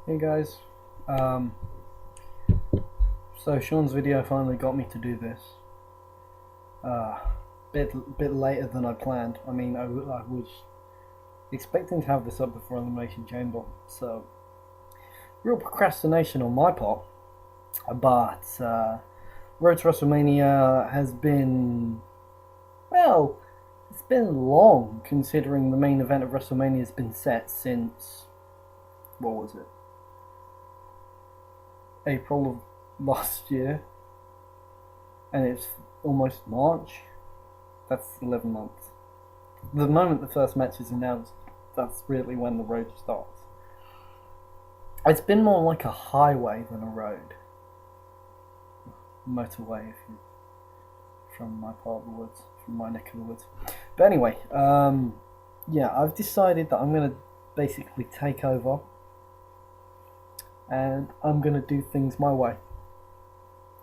Hey guys, um, so Sean's video finally got me to do this. Bit later than I planned. I mean, I was expecting to have this up before Elimination Chamber, so real procrastination on my part. But Road to WrestleMania has been, well, it's been long considering the main event of WrestleMania has been set since, what was it? April of last year, and it's almost March. That's 11 months. The moment the first match is announced, that's really when the road starts. It's been more like a highway than a road. Motorway, if you from my part of the woods, from my neck of the woods. But anyway, yeah, I've decided that I'm gonna basically take over and I'm gonna do things my way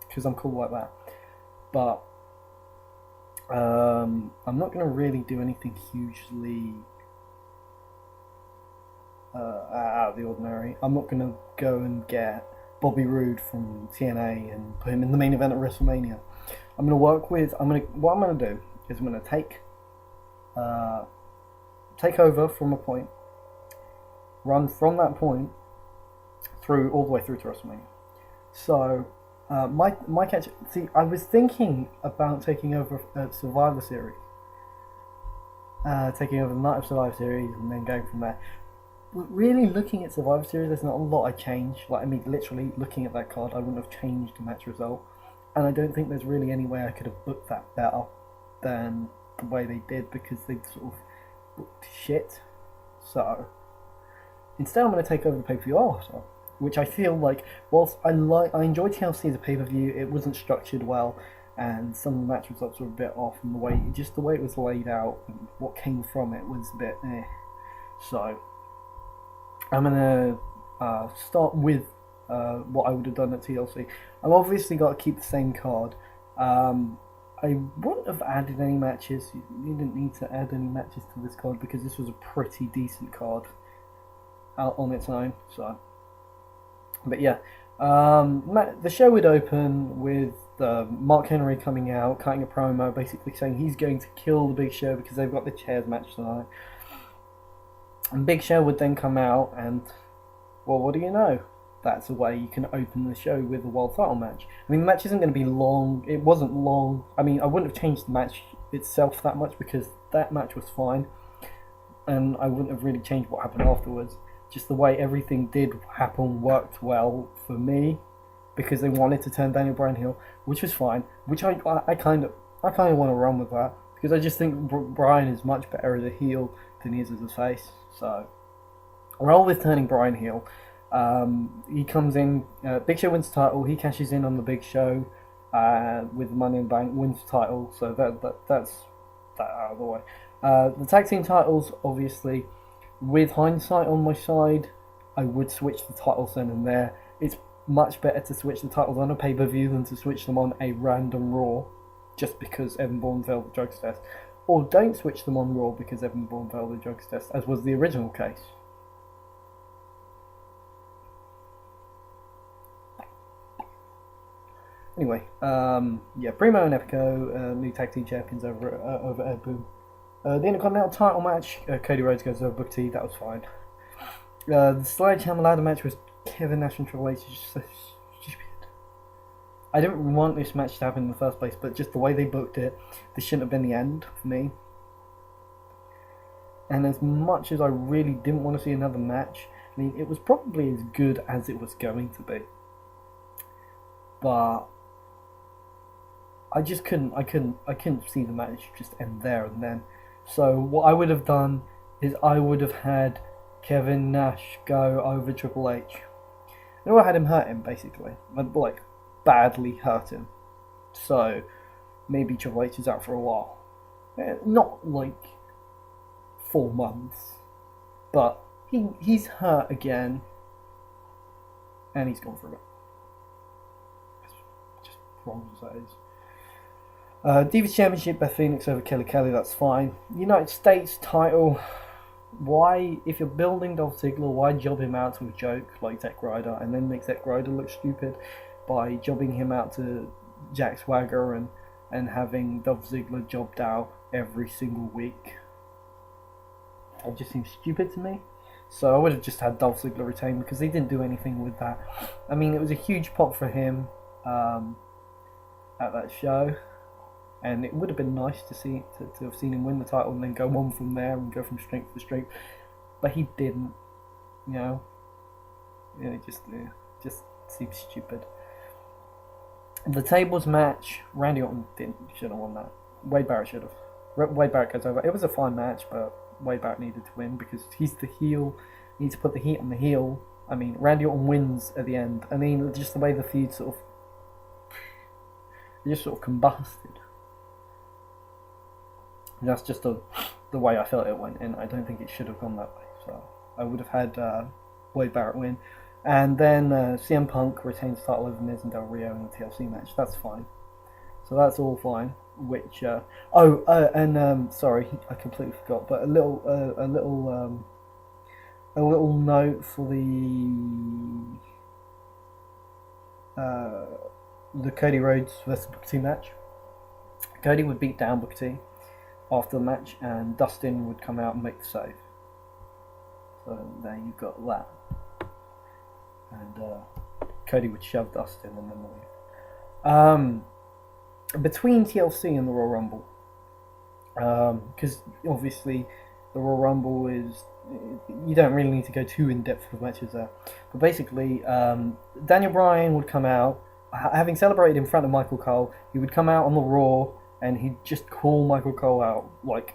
because I'm cool like that. But I'm not gonna really do anything hugely out of the ordinary. I'm not gonna go and get Bobby Roode from TNA and put him in the main event at WrestleMania. I'm gonna what I'm gonna do is I'm gonna take over from a point, run from that point through all the way through to WrestleMania. So my catch. See, I was thinking about taking over Survivor Series, taking over the Night of Survivor Series, and then going from there. But really, looking at Survivor Series, there's not a lot I change. Like, I mean, literally looking at that card, I wouldn't have changed the match result, and I don't think there's really any way I could have booked that better than the way they did, because they sort of booked shit. So instead, I'm going to take over the pay-per-view after, which I feel like, whilst I enjoyed TLC as a pay-per-view, it wasn't structured well, and some of the match results were a bit off, and the way it was laid out and what came from it was a bit So I'm gonna start with what I would have done at TLC. I've obviously got to keep the same card. I wouldn't have added any matches. You didn't need to add any matches to this card because this was a pretty decent card out on its own. So, but yeah, the show would open with Mark Henry coming out, cutting a promo, basically saying he's going to kill the Big Show because they've got the chairs match tonight. And Big Show would then come out and, well, what do you know? That's a way you can open the show with a world title match. I mean, the match isn't going to be long. It wasn't long. I mean, I wouldn't have changed the match itself that much because that match was fine. And I wouldn't have really changed what happened afterwards. Just the way everything did happen worked well for me because they wanted to turn Daniel Bryan heel, which was fine. Which I kind of want to run with that because I just think Bryan is much better as a heel than he is as a face. So, roll with turning Bryan heel. He comes in, Big Show wins the title, he cashes in on the Big Show with Money in the Bank, wins the title, so that's that out of the way. The tag team titles, obviously, with hindsight on my side, I would switch the titles then and there. It's much better to switch the titles on a pay-per-view than to switch them on a random Raw, just because Evan Bourne failed the drugs test. Or don't switch them on Raw because Evan Bourne failed the drugs test, as was the original case. Anyway, yeah, Primo and Epico, new tag team champions over Ed Boon. The Intercontinental title match, Cody Rhodes goes over Booker T, that was fine. The Sledgehammer ladder match was Kevin Nash and Triple H, is just so stupid. I didn't want this match to happen in the first place, but just the way they booked it, this shouldn't have been the end for me. And as much as I really didn't want to see another match, I mean, it was probably as good as it was going to be. But I just couldn't see the match just end there and then. So what I would have done is I would have had Kevin Nash go over Triple H. I had him hurt him, basically. Like, badly hurt him. So maybe Triple H is out for a while. Not like 4 months. But he's hurt again. And he's gone for a bit. Just wrong as that is. Divas Championship, Beth Phoenix over Kelly Kelly, that's fine. United States title, Why, if you're building Dolph Ziggler, why job him out to a joke like Zack Ryder and then make Zack Ryder look stupid by jobbing him out to Jack Swagger and having Dolph Ziggler jobbed out every single week? It just seems stupid to me. So I would have just had Dolph Ziggler retain because he didn't do anything with that. I mean, it was a huge pop for him at that show. And it would have been nice to have seen him win the title and then go on from there and go from strength to strength, but he didn't. You know, it just seems stupid. The tables match, Randy Orton should have won that. Wade Barrett should have. Wade Barrett goes over. It was a fine match, but Wade Barrett needed to win because he's the heel. He needs to put the heat on the heel. I mean, Randy Orton wins at the end. I mean, just the way the feud sort of combusted. That's just the way I felt it went, and I don't think it should have gone that way. So I would have had Wade Barrett win, and then CM Punk retains the title over Miz and Del Rio in the TLC match. That's fine. So that's all fine. Which sorry, I completely forgot. But a little note for the Cody Rhodes versus Booker T match. Cody would beat down Booker T after the match, and Dustin would come out and make the save. So there you got that. And Cody would shove Dustin and then leave. Between TLC and the Royal Rumble, because obviously the Royal Rumble is, you don't really need to go too in depth with matches there. But basically, Daniel Bryan would come out, having celebrated in front of Michael Cole. He would come out on the Raw and he'd just call Michael Cole out, like,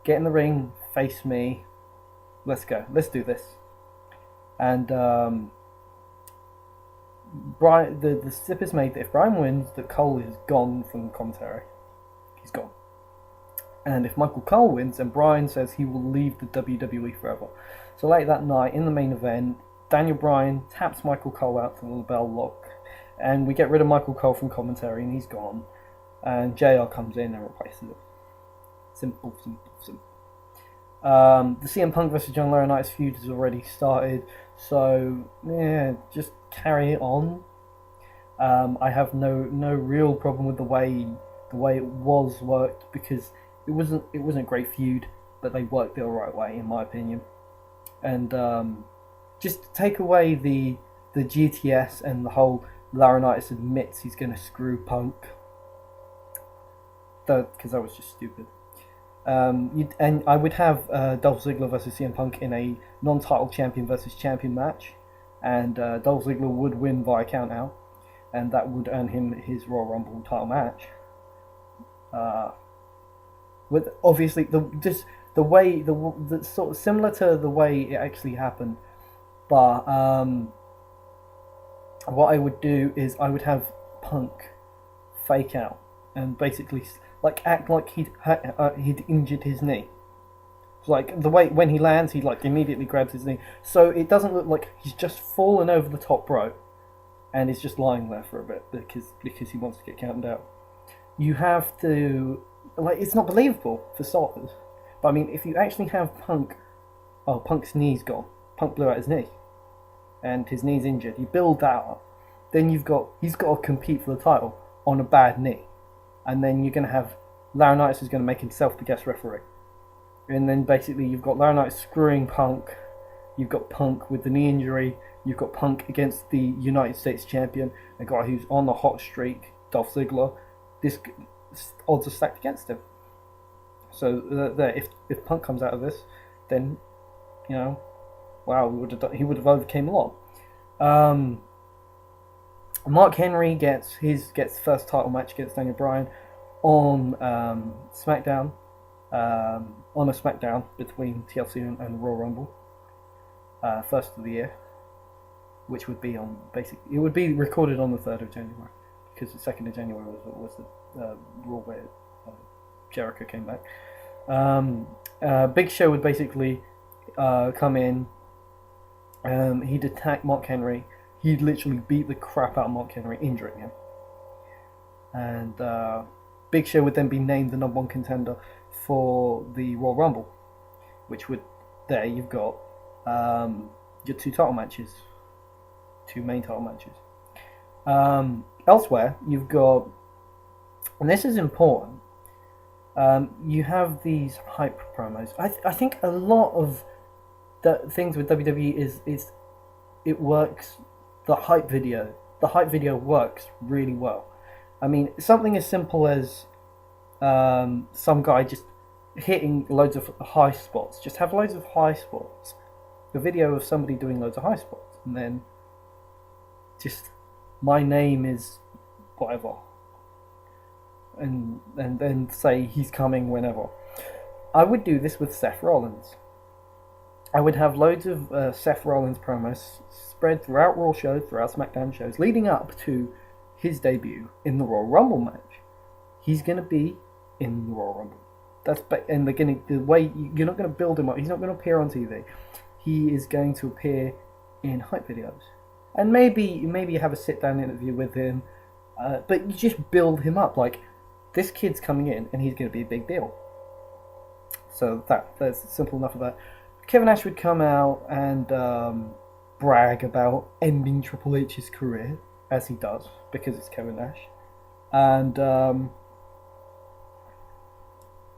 get in the ring, face me, let's go, let's do this. And Bryan, the slip is made that if Bryan wins, that Cole is gone from the commentary. He's gone. And if Michael Cole wins, then Bryan says he will leave the WWE forever. So late that night, in the main event, Daniel Bryan taps Michael Cole out to the bell lock, and we get rid of Michael Cole from commentary, and he's gone. And JR comes in and replaces him. Simple. The CM Punk versus John Laurinaitis feud has already started, so yeah, just carry it on. I have no real problem with the way it was worked, because it wasn't a great feud, but they worked it the right way in my opinion. And just take away the GTS and the whole Laurinaitis admits he's going to screw Punk, because that was just stupid. And I would have Dolph Ziggler versus CM Punk in a non-title champion versus champion match, and Dolph Ziggler would win via count out, and that would earn him his Royal Rumble title match. With obviously the way sort of similar to the way it actually happened, but what I would do is I would have Punk fake out and basically like act like he'd injured his knee. Like the way when he lands, he like immediately grabs his knee, so it doesn't look like he's just fallen over the top rope and he's just lying there for a bit because he wants to get counted out. You have to, like, it's not believable for starters. But I mean, if you actually have Punk's knee's gone. Punk blew out his knee, and his knee's injured. You build that up, then he's got to compete for the title on a bad knee, and then you're going to have Laurinaitis is going to make himself the guest referee, and then basically you've got Laurinaitis screwing Punk. You've got Punk with the knee injury. You've got Punk against the United States champion, a guy who's on the hot streak, Dolph Ziggler. This odds are stacked against him. So if Punk comes out of this, then you know, wow, he would have overcame a lot. Mark Henry gets first title match against Daniel Bryan on SmackDown, on a SmackDown between TLC and Royal Rumble, first of the year, which would be it would be recorded on the 3rd of January. Because the 2nd of January was the Raw where Jericho came back. Big Show would basically come in. He'd attack Mark Henry. He'd literally beat the crap out of Mark Henry, injuring him. And Big Show would then be named the #1 contender for the Royal Rumble. which would there you've got your 2 title matches, 2 main title matches. Elsewhere, you've got, and this is important, you have these hype promos. I think a lot of the things with WWE is it works. The hype video works really well. I mean, something as simple as some guy just hitting loads of high spots. Just have loads of high spots. A video of somebody doing loads of high spots, and then just, my name is whatever, and then say he's coming whenever. I would do this with Seth Rollins. I would have loads of Seth Rollins promos spread throughout Raw shows, throughout SmackDown shows, leading up to his debut in the Royal Rumble match. He's going to be in the Royal Rumble. And they're going to, the way you're not going to build him up. He's not going to appear on TV. He is going to appear in hype videos, and maybe you have a sit down interview with him, but you just build him up. Like, this kid's coming in, and he's going to be a big deal. So that's simple enough of that. Kevin Nash would come out and brag about ending Triple H's career, as he does, because it's Kevin Nash. And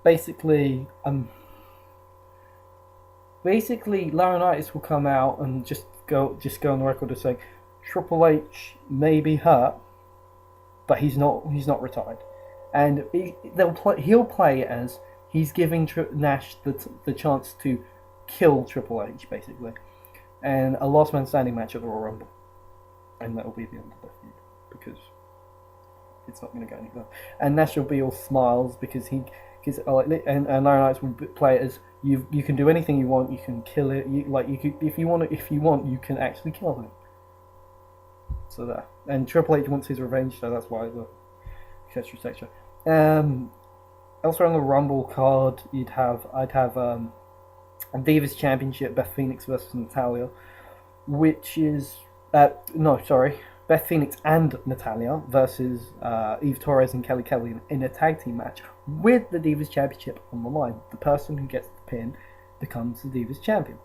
basically, Laurinaitis will come out and just go on the record as saying Triple H may be hurt, but he's not retired, and he'll play as he's giving Nash the chance to kill Triple H, basically, and a last man standing match at the Royal Rumble, and that will be the end of the feud, because it's not going to go anywhere. And Nash will be all smiles because and Laurinaitis will play it as you can do anything you want, you can kill it, if you want, you can actually kill him. So that, and Triple H wants his revenge, so that's why etc. Elsewhere on the Rumble card, I'd have Divas Championship, Beth Phoenix versus Natalya, which is Beth Phoenix and Natalya versus Eve Torres and Kelly Kelly in a tag team match with the Divas Championship on the line. The person who gets the pin becomes the Divas Champion.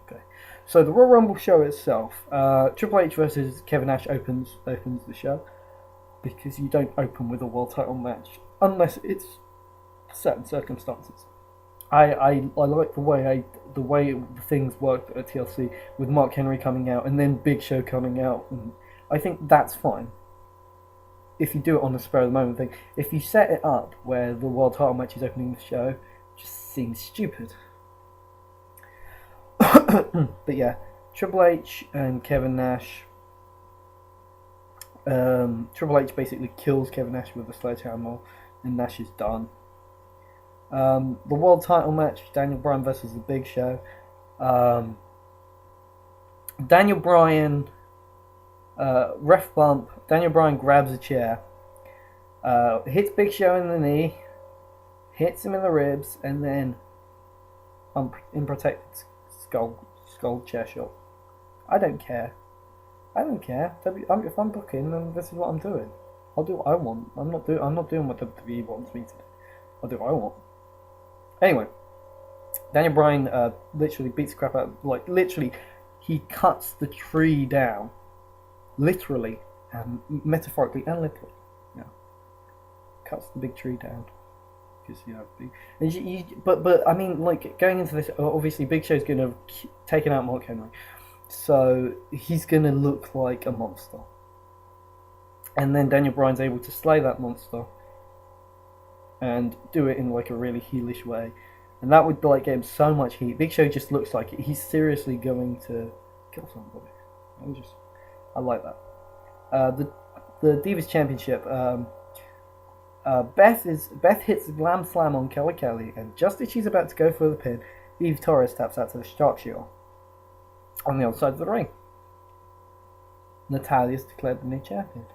Okay, so the Royal Rumble show itself, Triple H versus Kevin Nash opens the show, because you don't open with a world title match unless it's certain circumstances. I like the way things worked at TLC with Mark Henry coming out and then Big Show coming out, and I think that's fine. If you do it on the spur of the moment thing, if you set it up where the world title match is opening the show, it just seems stupid. But yeah, Triple H and Kevin Nash. Triple H basically kills Kevin Nash with a sledgehammer, and Nash is done. The world title match, Daniel Bryan versus the Big Show. Daniel Bryan, ref bump. Daniel Bryan grabs a chair, hits Big Show in the knee, hits him in the ribs, and then unprotected skull chair shot. I don't care. If I'm booking, then this is what I'm doing. I'll do what I want. I'm not doing what WWE wants me to do. I'll do what I want. Anyway, Daniel Bryan literally beats the crap out. He cuts the tree down, literally, and metaphorically and literally. Yeah, cuts the big tree down. Because but I mean, going into this, obviously Big Show's going to have taken out Mark Henry. So he's going to look like a monster. And then Daniel Bryan's able to slay that monster and do it in a really heelish way. And that would get him so much heat. Big Show just looks like he's seriously going to kill somebody. I like that. The Divas Championship, Beth hits a glam slam on Kelly Kelly, and just as she's about to go for the pin, Eve Torres taps out to the Shark Shield on the other side of the ring. Natalya's declared the new champion.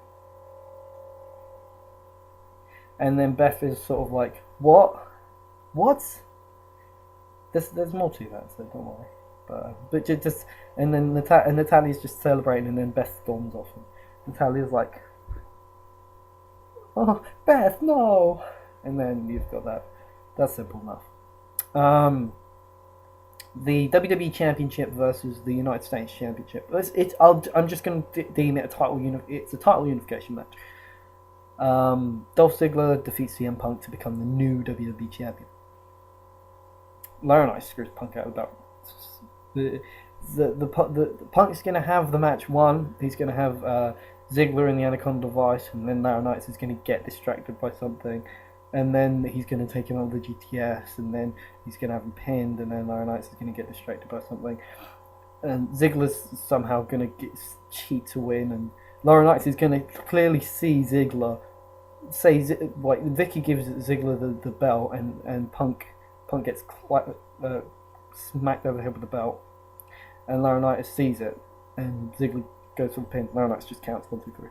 And then Beth is sort of like, what? There's more to that, so don't worry. But just and then Natalya's just celebrating, and then Beth storms off, and Natalya's like, oh, Beth, no! And then you've got that. That's simple enough. the WWE Championship versus the United States Championship. I'm just going to deem it a it's a title unification match. Dolph Ziggler defeats CM Punk to become the new WWE Champion. Laurinaitis screws Punk out of the belt. The Punk's going to have the match won. He's going to have Ziggler in the Anaconda device, and then Laurinaitis is going to get distracted by something, and then he's going to take him on the GTS, and then he's going to have him pinned, and then Laurinaitis is going to get distracted by something, and Ziggler's somehow going to cheat to win, and Laurinaitis is going to clearly see Ziggler. Vicky gives Ziggler the belt, and Punk gets smacked over the head with the belt, and Laurinaitis sees it, and Ziggler goes for the pin. Laurinaitis just counts 1, 2, 3.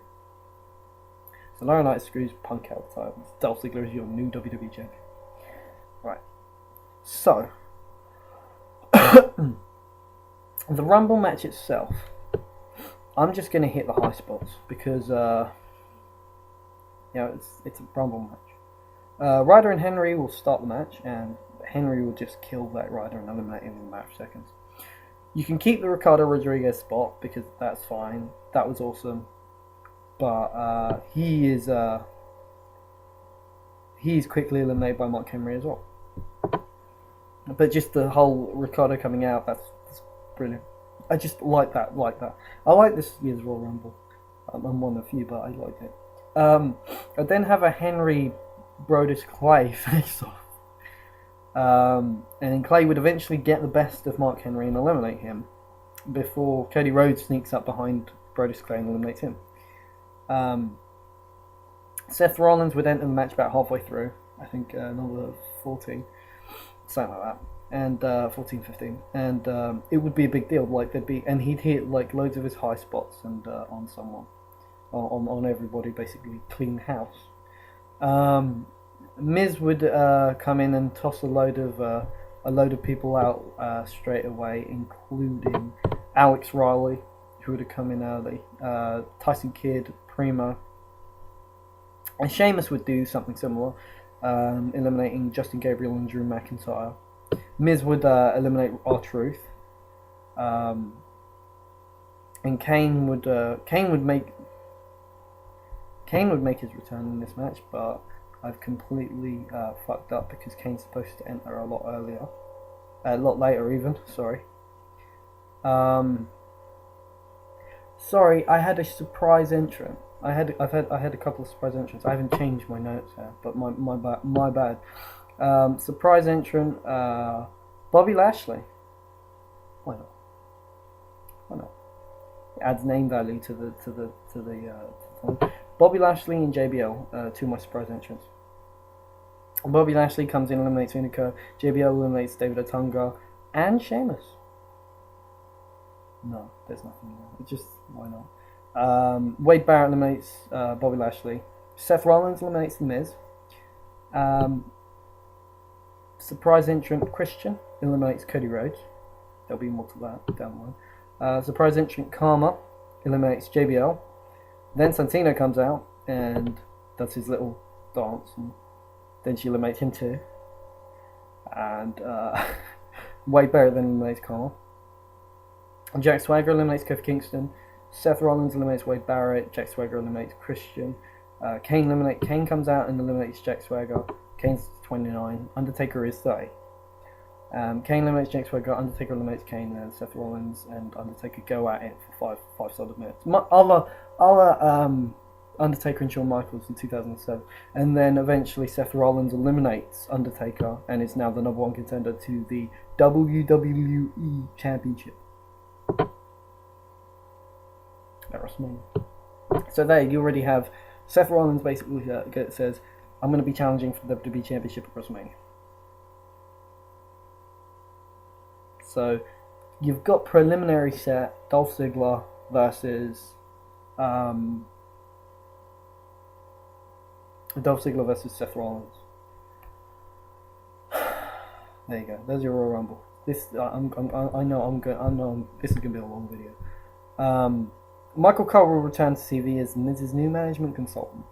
So Laurinaitis screws Punk out of the title. Dolph Ziggler is your new WWE champion. Right. So the Rumble match itself, I'm just going to hit the high spots because it's a Rumble match. Ryder and Henry will start the match, and Henry will just kill that Ryder and eliminate him in a matter of seconds. You can keep the Ricardo Rodriguez spot because that's fine. That was awesome, but he's quickly eliminated by Mark Henry as well. But just the whole Ricardo coming out, that's brilliant. I just like that. I like this year's Royal Rumble. I'm one of few, but I like it. I then have a Henry Brodus Clay face off. And Clay would eventually get the best of Mark Henry and eliminate him before Cody Rhodes sneaks up behind Brodus Clay and eliminates him. Seth Rollins would enter the match about halfway through, I think number 14, something like that, and 14, 15, and it would be a big deal. And he'd hit like loads of his high spots and on someone, on everybody, basically clean house. Miz would come in and toss a load of people out straight away, including Alex Riley, who would have come in early, Tyson Kidd, Primo, and Sheamus would do something similar, eliminating Justin Gabriel and Drew McIntyre. Miz would eliminate R-Truth, and Kane would make his return in this match, but I've completely fucked up because Kane's supposed to enter a lot later even. Sorry. Sorry, I had a surprise entrant. I had a couple of surprise entrants. I haven't changed my notes here, but my bad. Surprise entrant, Bobby Lashley. Why not? It adds name value to the Bobby Lashley and JBL, two of my surprise entrants. Bobby Lashley comes in, eliminates Unica. JBL eliminates David Otunga and Sheamus. No, there's nothing there. It's just, why not? Wade Barrett eliminates Bobby Lashley. Seth Rollins eliminates The Miz. Surprise entrant Christian eliminates Cody Rhodes. There'll be more to that down the line. Surprise entrant Karma eliminates JBL. Then Santino comes out and does his little dance, and then she eliminates him too. And Wade Barrett then eliminates Karma. And Jack Swagger eliminates Kofi Kingston. Seth Rollins eliminates Wade Barrett. Jack Swagger eliminates Christian. Kane comes out and eliminates Jack Swagger. Kane's 29. Undertaker is 30. Kane eliminates Jack Swagger. Undertaker eliminates Kane, and Seth Rollins and Undertaker go at it for five solid minutes. Undertaker and Shawn Michaels in 2007, and then eventually Seth Rollins eliminates Undertaker and is now the number one contender to the WWE Championship at WrestleMania. So there you already have Seth Rollins basically says, I'm going to be challenging for the WWE Championship at WrestleMania. So you've got preliminary set Dolph Ziggler versus Seth Rollins. There you go. There's your Royal Rumble. This I know this is gonna be a long video. Michael Cole will return to TV as Miz's new management consultant.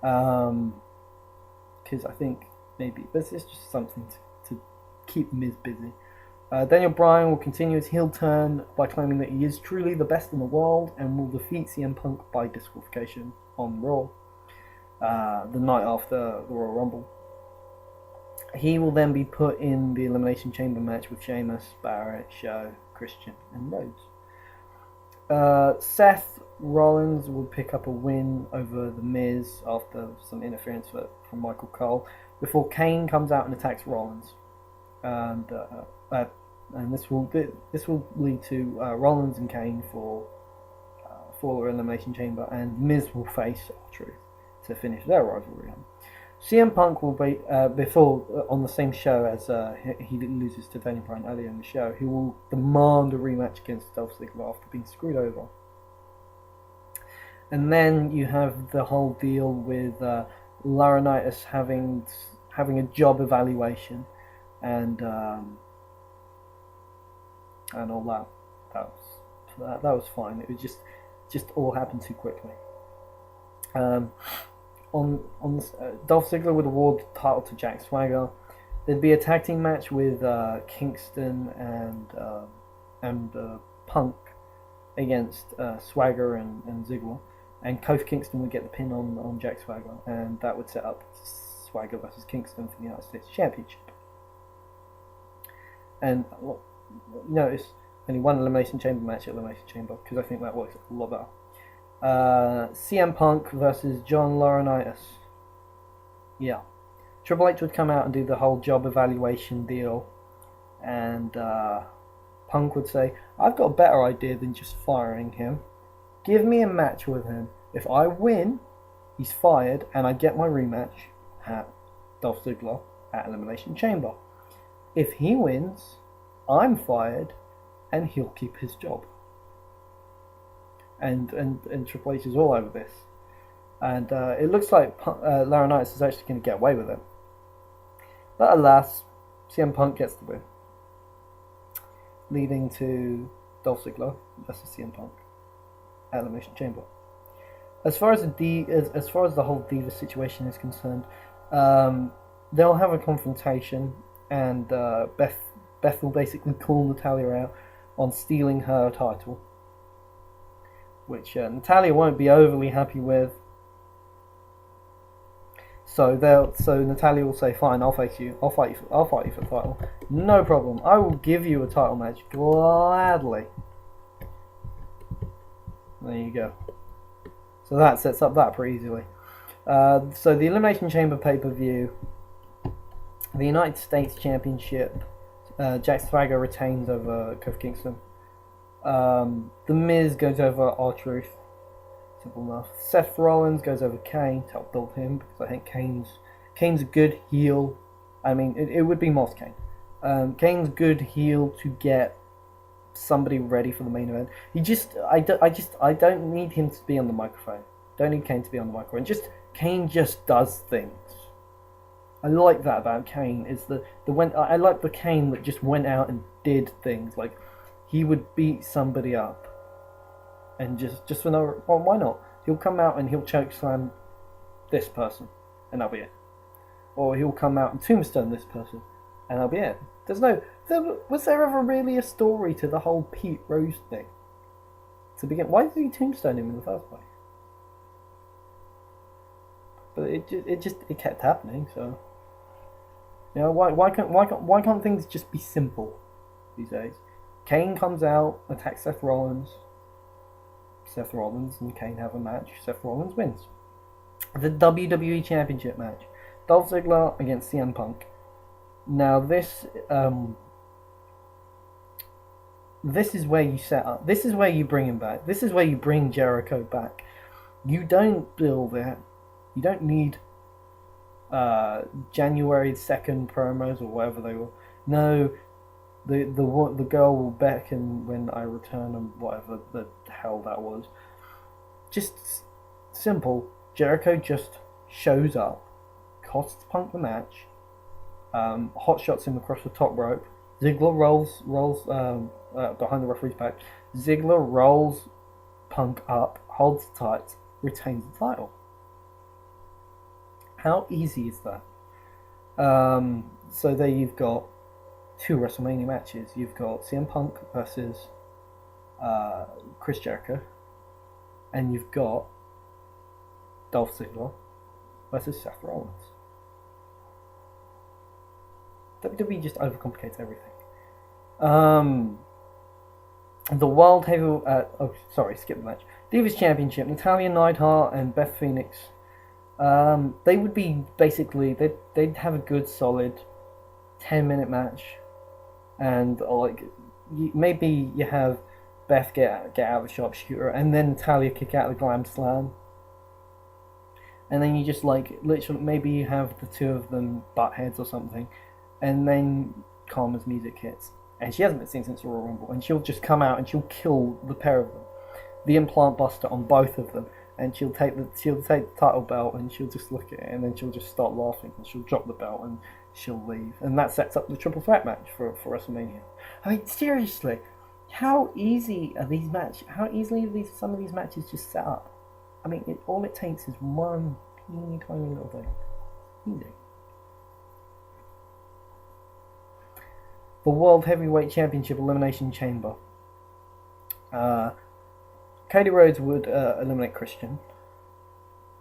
Because I think maybe this is just something to keep Miz busy. Daniel Bryan will continue his heel turn by claiming that he is truly the best in the world and will defeat CM Punk by disqualification on Raw the night after the Royal Rumble. He will then be put in the Elimination Chamber match with Sheamus, Barrett, Show, Christian, and Rhodes. Seth Rollins will pick up a win over The Miz after some interference from Michael Cole before Kane comes out and attacks Rollins. And this will lead to Rollins and Kane for Elimination Chamber, and Miz will face R-Truth to finish their rivalry. CM Punk will be before on the same show as he loses to Daniel Bryan earlier in the show. He will demand a rematch against Dolph Ziggler after being screwed over. And then you have the whole deal with Laurinaitis having a job evaluation and all that. That was fine. It was just all happened too quickly. Dolph Ziggler would award the title to Jack Swagger. There'd be a tag team match with Kingston and Punk against Swagger and Ziggler, and Kofi Kingston would get the pin on Jack Swagger, and that would set up Swagger versus Kingston for the United States Championship. And notice only one Elimination Chamber match at Elimination Chamber, because I think that works a lot better. CM Punk versus John Laurinaitis. Yeah. Triple H would come out and do the whole job evaluation deal, and Punk would say, I've got a better idea than just firing him. Give me a match with him. If I win, he's fired, and I get my rematch at Dolph Ziggler at Elimination Chamber. If he wins, I'm fired, and he'll keep his job. And Triple H is all over this. And it looks like Laurinaitis is actually going to get away with it. But alas, CM Punk gets the win, leading to Dolph Ziggler versus CM Punk at Elimination Chamber. As far as the whole Diva situation is concerned, they'll have a confrontation, and Beth will basically call Natalya out on stealing her title, which Natalya won't be overly happy with. So Natalya will say, "Fine, I'll fight you for the title. No problem. I will give you a title match gladly." There you go. So that sets up that pretty easily. So the Elimination Chamber pay-per-view, the United States Championship, Jack Swagger retains over Kofi Kingston. The Miz goes over R-Truth. Simple enough. Seth Rollins goes over Kane to help build him, because I think Kane's a good heel. I mean, it would be Moss Kane. Kane's good heel to get somebody ready for the main event. I don't need him to be on the microphone. Don't need Kane to be on the microphone. Kane just does things. I like that about Kane. I like the Kane that just went out and did things. Like, he would beat somebody up, and just for no, well, why not? He'll come out and he'll chokeslam this person, and that'll be it. Or he'll come out and tombstone this person, and that'll be it. Was there ever really a story to the whole Pete Rose thing? To begin, why did he tombstone him in the first place? But it kept happening. So, you know, why can't things just be simple these days? Kane comes out, attacks Seth Rollins. Seth Rollins and Kane have a match. Seth Rollins wins. The WWE Championship match. Dolph Ziggler against CM Punk. Now this is where you set up. This is where you bring him back. This is where you bring Jericho back. You don't build it. You don't need January 2nd promos or whatever they were. No. The girl will beckon when I return, and whatever the hell that was. Just simple. Jericho just shows up, costs Punk the match, hot shots him across the top rope. Ziggler rolls behind the referee's back. Ziggler rolls Punk up, holds tight, retains the title. How easy is that? So there you've got two WrestleMania matches. You've got CM Punk versus Chris Jericho, and you've got Dolph Ziggler versus Seth Rollins. WWE just overcomplicates everything. The World Heavyweight... skip the match. Divas Championship, Natalya, Neidhart, and Beth Phoenix. They would be basically... They'd have a good, solid 10-minute match. And, maybe you have Beth get out of the sharpshooter, and then Natalya kick out of the Glam Slam. And then you just, literally, maybe you have the two of them butt heads or something. And then Karma's music hits. And she hasn't been seen since the Royal Rumble. And she'll just come out and she'll kill the pair of them. The implant buster on both of them. And she'll take the title belt and she'll just look at it. And then she'll just start laughing. And she'll drop the belt and she'll leave. And that sets up the triple threat match for WrestleMania. I mean, seriously. How easily are some of these matches just set up? I mean, all it takes is one teeny tiny little thing. Easy. The World Heavyweight Championship Elimination Chamber. Cody Rhodes would eliminate Christian.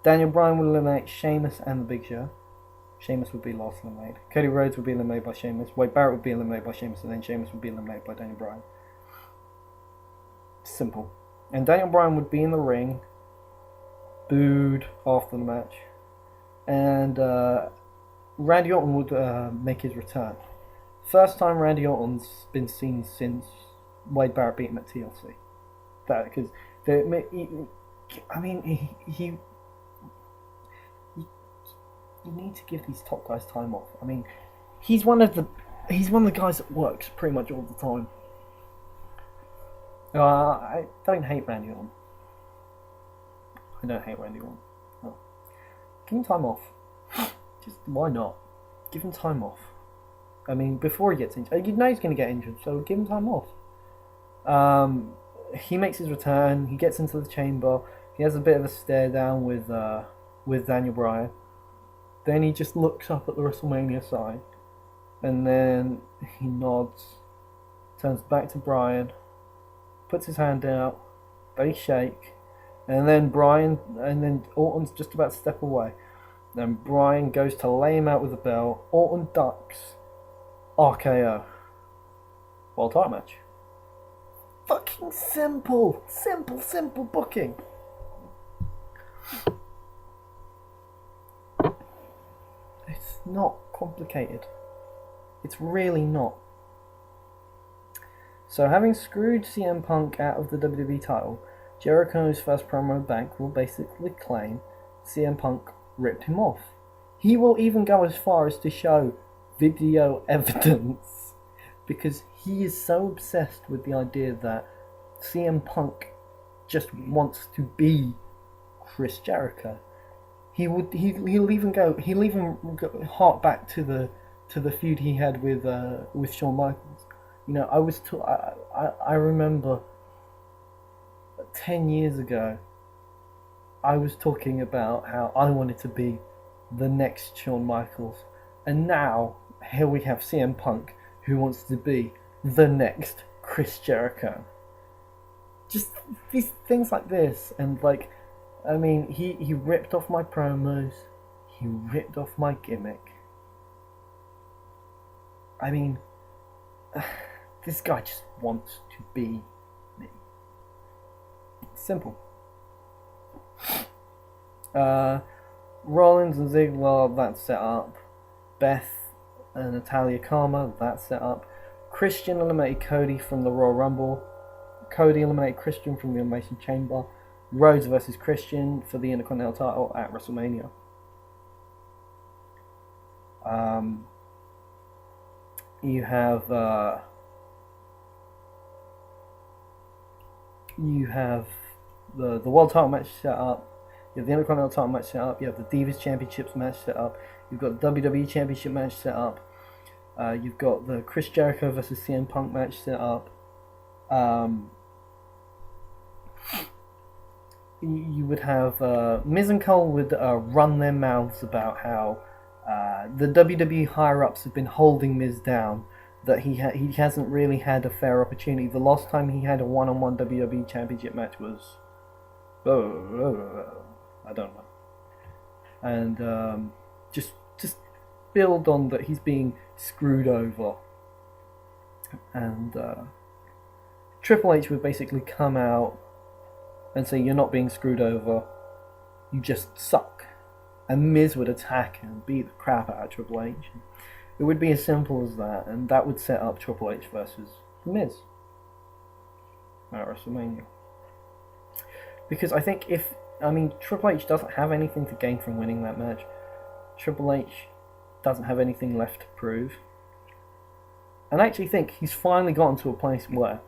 Daniel Bryan would eliminate Sheamus and The Big Show. Sheamus would be last eliminated. Cody Rhodes would be eliminated by Sheamus. Wade Barrett would be eliminated by Sheamus, and then Sheamus would be eliminated by Daniel Bryan. Simple. And Daniel Bryan would be in the ring, booed after the match, and Randy Orton would make his return. First time Randy Orton's been seen since Wade Barrett beat him at TLC. Because you need to give these top guys time off. I mean, he's one of the guys that works pretty much all the time. I don't hate Randy Orton. No. Give him time off. Just why not? Give him time off. I mean, before he gets injured, you know he's going to get injured, so give him time off. He makes his return. He gets into the chamber. He has a bit of a stare down with Daniel Bryan. Then he just looks up at the WrestleMania sign, and then he nods, turns back to Bryan, puts his hand out, they shake, and then Orton's just about to step away. Then Bryan goes to lay him out with the belt. Orton ducks. RKO. World title match. Fucking simple booking. It's not complicated. It's really not. So, having screwed CM Punk out of the WWE title, Jericho's first promo back will basically claim CM Punk ripped him off. He will even go as far as to show video evidence, because he is so obsessed with the idea that CM Punk just wants to be Chris Jericho. He'll even hark back to the feud he had with Shawn Michaels. You know, I remember 10 years ago I was talking about how I wanted to be the next Shawn Michaels, and now here we have CM Punk who wants to be the next Chris Jericho. Just these things like this, and I mean, he ripped off my promos, he ripped off my gimmick. I mean, this guy just wants to be me. Simple. Rollins and Ziggler, that's set up. Beth and Natalya, Karma, that's set up. Christian eliminated Cody from the Royal Rumble. Cody eliminated Christian from the Elimination Chamber. Rhodes versus Christian for the Intercontinental title at WrestleMania. You have the world title match set up. You have the Intercontinental title match set up. You have the Divas Championships match set up. You've got the WWE Championship match set up. You've got the Chris Jericho versus CM Punk match set up. You would have Miz and Cole would run their mouths about how the WWE higher-ups have been holding Miz down that he hasn't really had a fair opportunity. The last time he had a one-on-one WWE Championship match was, I don't know, and just build on that he's being screwed over, and Triple H would basically come out and say, "You're not being screwed over, you just suck," and Miz would attack and beat the crap out of Triple H. It would be as simple as that, and that would set up Triple H versus Miz at WrestleMania. Because I think Triple H doesn't have anything to gain from winning that match. Triple H doesn't have anything left to prove. And I actually think he's finally gotten to a place where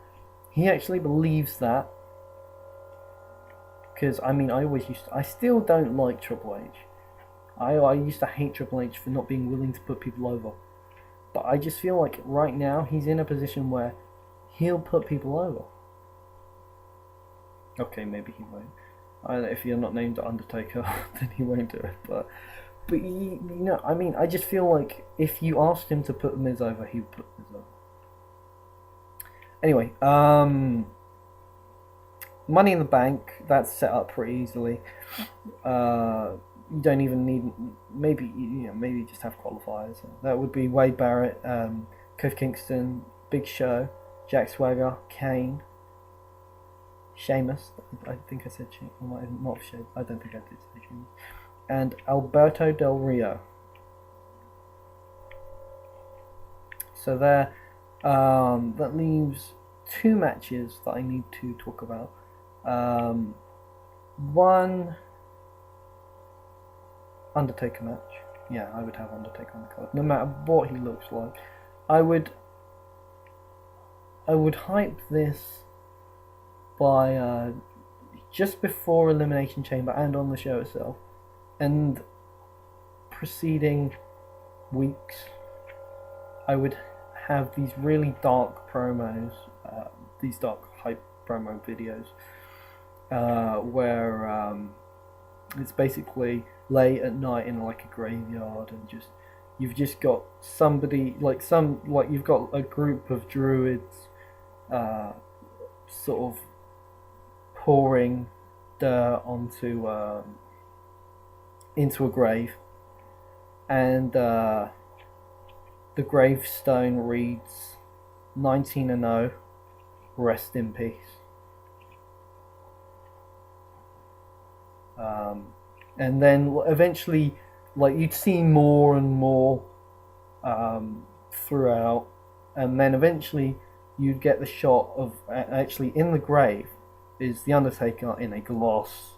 he actually believes that. Because, I still don't like Triple H. I used to hate Triple H for not being willing to put people over. But I just feel like right now he's in a position where he'll put people over. Okay, maybe he won't. If you're not named Undertaker, then he won't do it. But I just feel like if you asked him to put Miz over, he would put Miz over. Anyway, Money in the Bank, that's set up pretty easily. You don't even need, maybe just have qualifiers. That would be Wade Barrett, Kofi Kingston, Big Show, Jack Swagger, Kane, Sheamus. I think I said Sheamus. Not Sheamus. I don't think I did say Sheamus. And Alberto Del Rio. So there, that leaves 2 matches that I need to talk about. One Undertaker match. Yeah, I would have Undertaker on the card, no matter what he looks like. I would hype this by just before Elimination Chamber and on the show itself, and preceding weeks, I would have these really dark promos, these dark hype promo videos, where it's basically late at night in like a graveyard, and you've just got somebody you've got a group of druids sort of pouring dirt into a grave, and the gravestone reads 19-0, rest in peace. And then eventually, you'd see more and more throughout, and then eventually you'd get the shot of actually in the grave is the Undertaker in a glass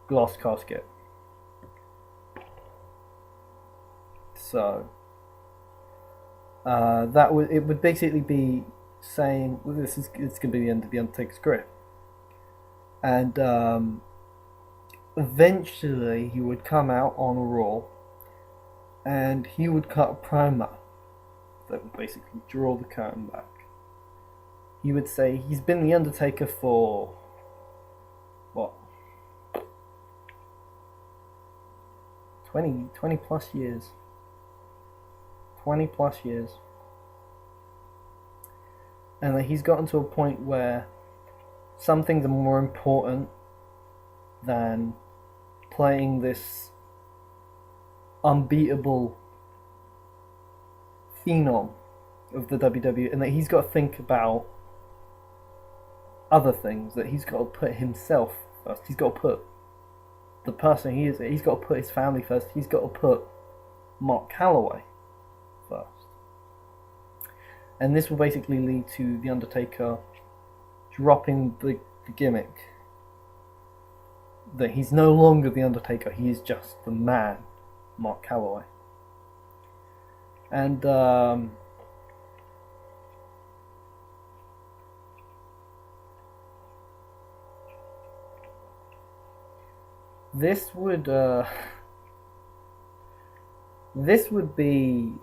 casket. So it would basically be saying, well, it's going to be the end of the Undertaker's career, and eventually he would come out on Raw and he would cut a promo that would basically draw the curtain back. He would say he's been the Undertaker for 20 plus years. 20 plus years. And that he's gotten to a point where some things are more important than playing this unbeatable phenom of the WWE, and that he's got to think about other things, that he's got to put himself first. He's got to put the person he is, he's got to put his family first, he's got to put Mark Calloway first. And this will basically lead to The Undertaker dropping the gimmick that he's no longer The Undertaker, he is just the man, Mark Calloway. And this would be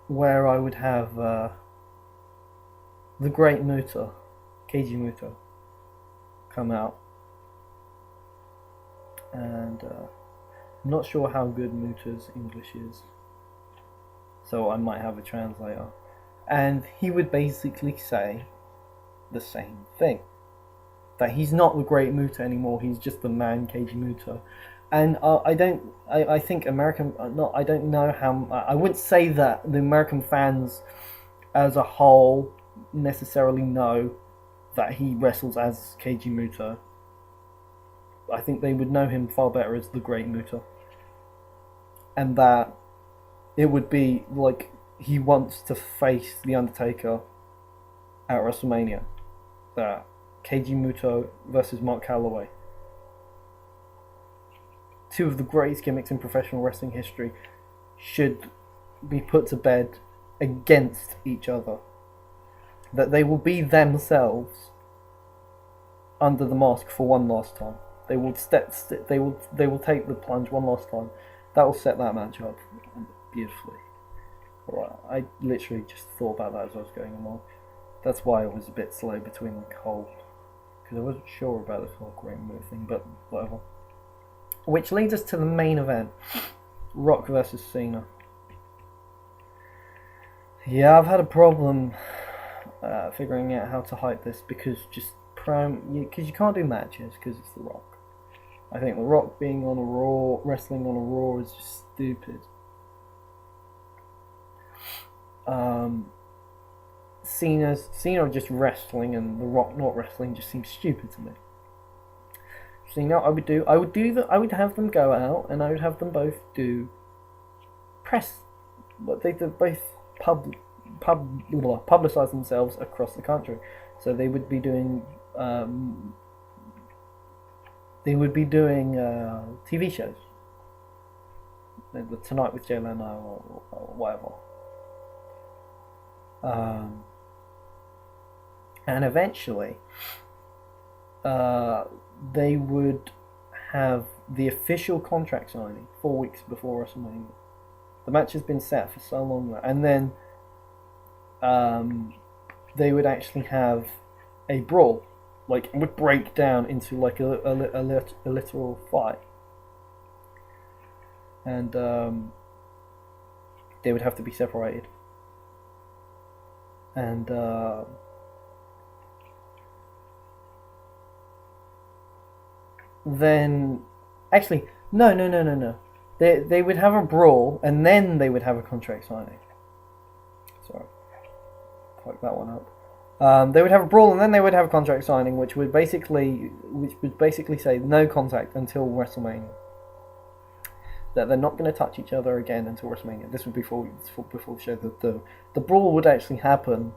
where I would have the Great Muta, Keiji Muta, come out, and I'm not sure how good Muta's English is. so I might have a translator, and he would basically say the same thing. That he's not the Great Muta anymore, he's just the man Keiji Muta. And I think American, I don't know how, I wouldn't say that the American fans as a whole necessarily know that he wrestles as Keiji Muta. I think they would know him far better as the Great Muta. And that it would be like he wants to face The Undertaker at WrestleMania. That Keiji Muto versus Mark Calloway. Two of the greatest gimmicks in professional wrestling history should be put to bed against each other. That they will be themselves under the mask for one last time. They will they will take the plunge one last time. That will set that match up beautifully. Right, I literally just thought about that as I was going along. That's why I was a bit slow between the cold, because I wasn't sure about this whole Great Muta thing, but whatever. Which leads us to the main event, Rock versus Cena. Yeah, I've had a problem figuring out how to hype this, because because you can't do matches because it's The Rock. I think The Rock being on a Raw, wrestling on a Raw, is just stupid. Cena just wrestling and The Rock not wrestling just seems stupid to me. So you know what I would have them go out and I would have them both do press, but they both publicize themselves across the country. So they would be doing TV shows, the Tonight with Jay Leno or whatever. And eventually, they would have the official contract signing 4 weeks before WrestleMania. The match has been set for so long now, and then they would actually have a brawl, like it would break down into like a literal fight, and they would have to be separated. And then, actually, no. They would have a brawl, and then they would have a contract signing. Sorry, fuck that one up. They would have a brawl, and then they would have a contract signing, which would basically say no contact until WrestleMania. That they're not going to touch each other again until WrestleMania. This would be before the show. The brawl would actually happen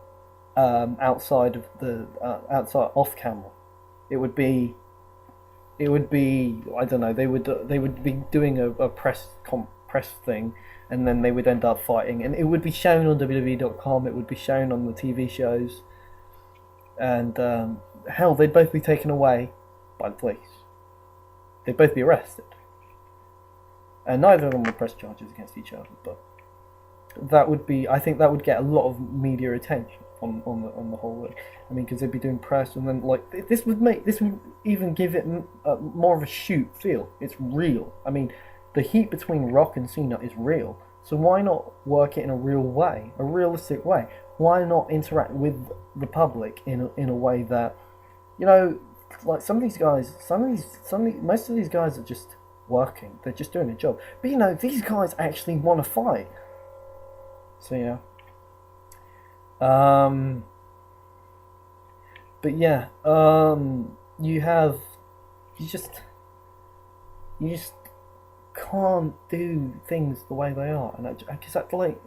outside off camera. It would be I don't know. They would be doing a press thing, and then they would end up fighting, and it would be shown on WWE.com. It would be shown on the TV shows, and hell, they'd both be taken away by the police. They'd both be arrested. And neither of them would press charges against each other, but I think that would get a lot of media attention on the whole. I mean, because they'd be doing press, and then like this would even give it more of a shoot feel. It's real. I mean, the heat between Rock and Cena is real. So why not work it in a real way, a realistic way? Why not interact with the public in a way that, you know, like most of these guys are just working. They're just doing a job. But you know, these guys actually want to fight. So yeah. But yeah, you just can't do things the way they are, and because that's like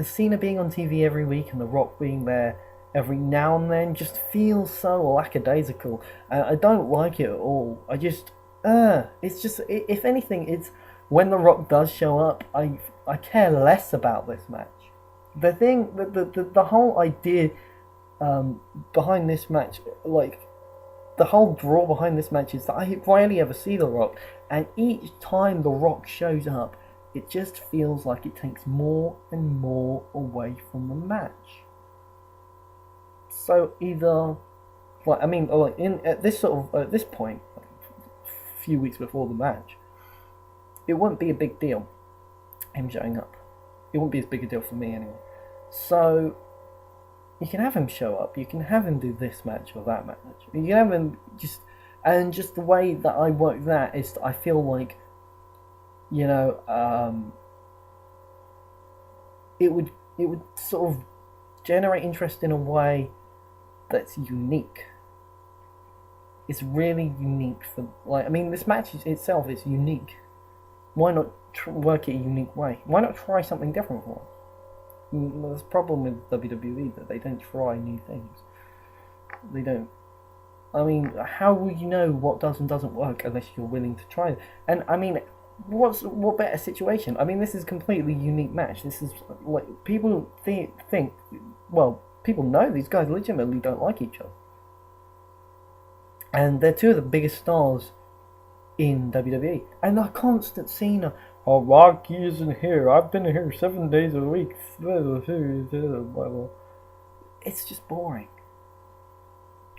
Cena being on TV every week and The Rock being there every now and then just feels so lackadaisical. I don't like it at all. It's just, if anything, it's when The Rock does show up, I care less about this match. The thing, the whole idea behind this match, like the whole draw behind this match, is that I rarely ever see The Rock, and each time The Rock shows up, it just feels like it takes more and more away from the match. So either, like, I mean, like at this point, a few weeks before the match, it wouldn't be a big deal him showing up. It wouldn't be as big a deal for me anyway. So you can have him show up. You can have him do this match or that match. You can have him just the way that I work that is I feel like, you know, it would sort of generate interest in a way that's unique. It's really unique for, like, I mean, this match itself is unique. Why not work it a unique way? Why not try something different for it? There's a problem with WWE that they don't try new things. They don't. I mean, how will you know what does and doesn't work unless you're willing to try it? And I mean, what better situation? I mean, this is a completely unique match. This is like people think. Well, people know these guys legitimately don't like each other, and they're two of the biggest stars in WWE. And the constant Cena, oh, Rocky isn't here. I've been here 7 days a week. It's just boring.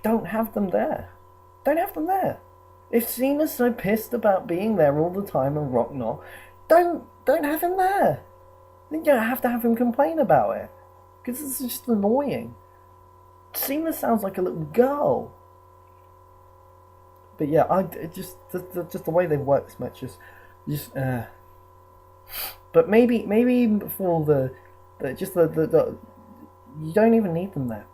Don't have them there. Don't have them there. If Cena's so pissed about being there all the time and Rock not, don't have him there. You don't have to have him complain about it, because it's just annoying. Cena sounds like a little girl. But yeah, just the way they work this match, just. But maybe even for the you don't even need them there.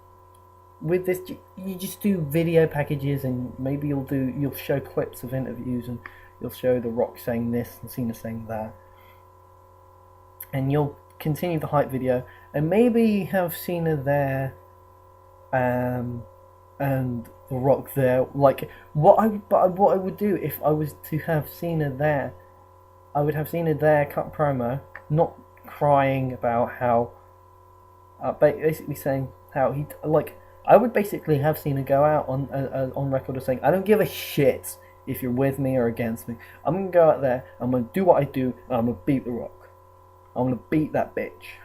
With this, you just do video packages, and maybe you'll show clips of interviews, and you'll show The Rock saying this and Cena saying that, and you'll continue the hype video, and maybe have Cena there, and The Rock there. Like what I would do if I was to have Cena there, I would have Cena there, cut promo, not crying about how, basically saying how he like. I would basically have Cena go out on record as saying, I don't give a shit if you're with me or against me. I'm going to go out there, I'm going to do what I do, and I'm going to beat The Rock. I'm going to beat that bitch.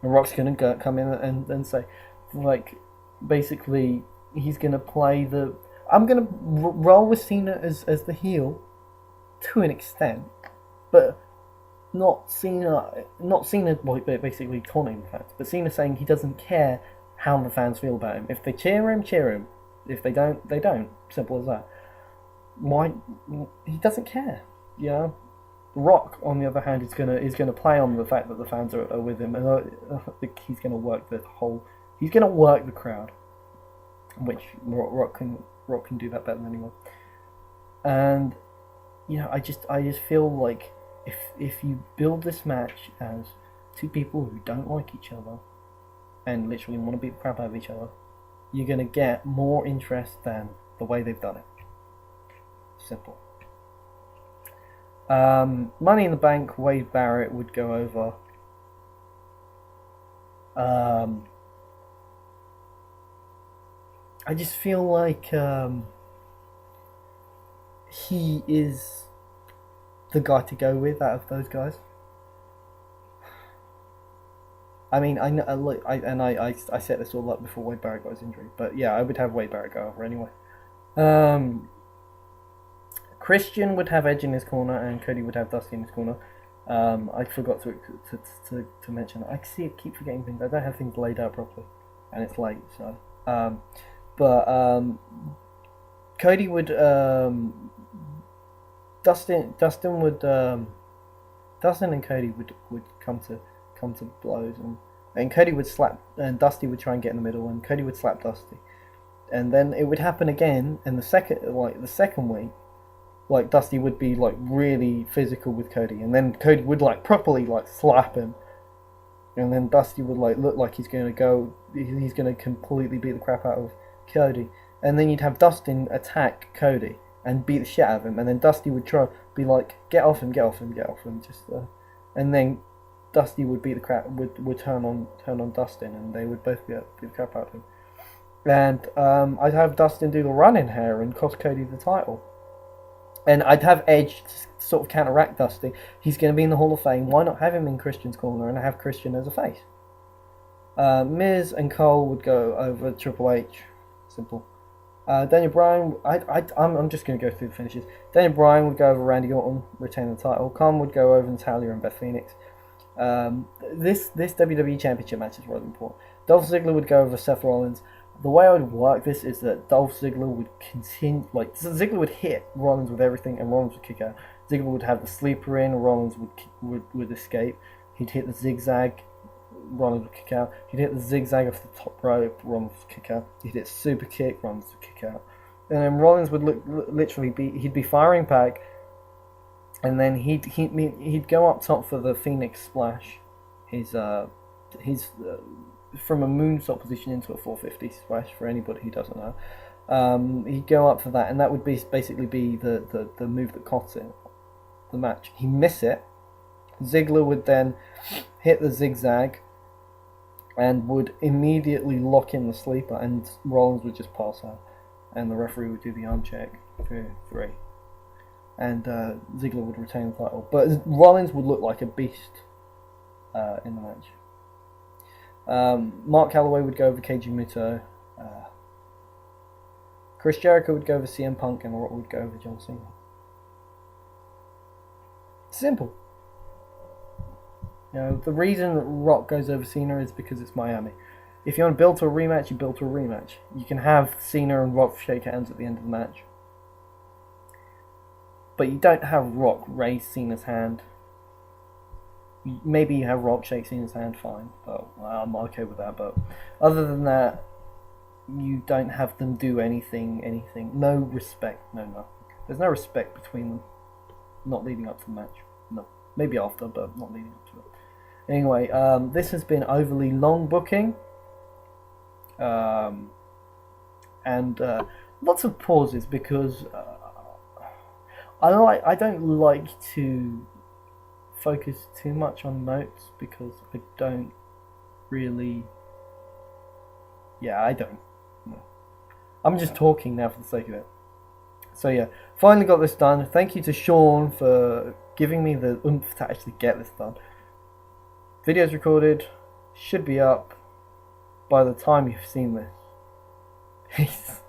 And Rock's going to come in and say, like, basically, he's going to play the... I'm going to roll with Cena as the heel, to an extent, but not Cena, well, basically taunting the fans, but Cena saying he doesn't care how the fans feel about him. If they cheer him, cheer him. If they don't, they don't. Simple as that. Why? He doesn't care. You know. Rock, on the other hand, is gonna play on the fact that the fans are with him, and I think he's gonna work the whole. He's gonna work the crowd, which Rock can do that better than anyone. And you know, I just feel like if you build this match as two people who don't like each other and literally want to beat the crap out of each other, you're going to get more interest than the way they've done it. Simple. Money in the Bank, Wade Barrett would go over. I just feel like he is the guy to go with out of those guys. I mean, I know, I set this all up before Wade Barrett got his injury, but yeah, I would have Wade Barrett go over anyway. Christian would have Edge in his corner, and Cody would have Dusty in his corner. I forgot to mention that. I keep forgetting things. I don't have things laid out properly, and it's late. So, Cody would Dustin and Cody would come to blows, and Cody would slap, and Dusty would try and get in the middle, and Cody would slap Dusty, and then it would happen again in the second week. Like Dusty would be like really physical with Cody, and then Cody would like properly like slap him, and then Dusty would like look like he's gonna completely beat the crap out of Cody, and then you'd have Dustin attack Cody and beat the shit out of him, and then Dusty would try be like, get off him, just and then Dusty would beat the crap, would turn on Dustin, and they would both beat the crap out of him, and I'd have Dustin do the running hair and cost Cody the title. And I'd have Edge sort of counteract Dusty. He's going to be in the Hall of Fame. Why not have him in Christian's corner and have Christian as a face? Miz and Cole would go over Triple H. Simple. Daniel Bryan, I'm just going to go through the finishes. Daniel Bryan would go over Randy Orton, retain the title. Khan would go over Natalya and Beth Phoenix. This WWE Championship match is really important. Dolph Ziggler would go over Seth Rollins. The way I would work this is that Dolph Ziggler would continue, like Ziggler would hit Rollins with everything, and Rollins would kick out. Ziggler would have the sleeper in, Rollins would escape. He'd hit the zigzag, Rollins would kick out. He'd hit the zigzag off the top rope, Rollins would kick out. He'd hit super kick, Rollins would kick out. And then Rollins would literally be firing back, and then he'd go up top for the Phoenix Splash, his from a moonsault position into a 450 splash for anybody who doesn't know. He'd go up for that, and that would basically be the move that cost him the match. He'd miss it. Ziggler would then hit the zigzag and would immediately lock in the sleeper, and Rollins would just pass out, and the referee would do the arm check for 3. And Ziggler would retain the title. But Rollins would look like a beast in the match. Mark Calloway would go over Keiji Muto. Chris Jericho would go over CM Punk, and Rock would go over John Cena. Simple. You know, the reason Rock goes over Cena is because it's Miami. If you want to build to a rematch, you build to a rematch. You can have Cena and Rock shake hands at the end of the match. But you don't have Rock raise Cena's hand. Maybe you have Rock shake Cena's hand, fine. But I'm okay with that. But other than that, you don't have them do anything. No respect, no nothing. There's no respect between them. Not leading up to the match. No. Maybe after, but not leading up to it. Anyway, this has been overly long booking. And lots of pauses because I don't like to focus too much on notes because I don't really. Yeah, I don't. No. I'm just talking now for the sake of it. So yeah, finally got this done. Thank you to Sean for giving me the oomph to actually get this done. Video's recorded, should be up by the time you've seen this. Peace.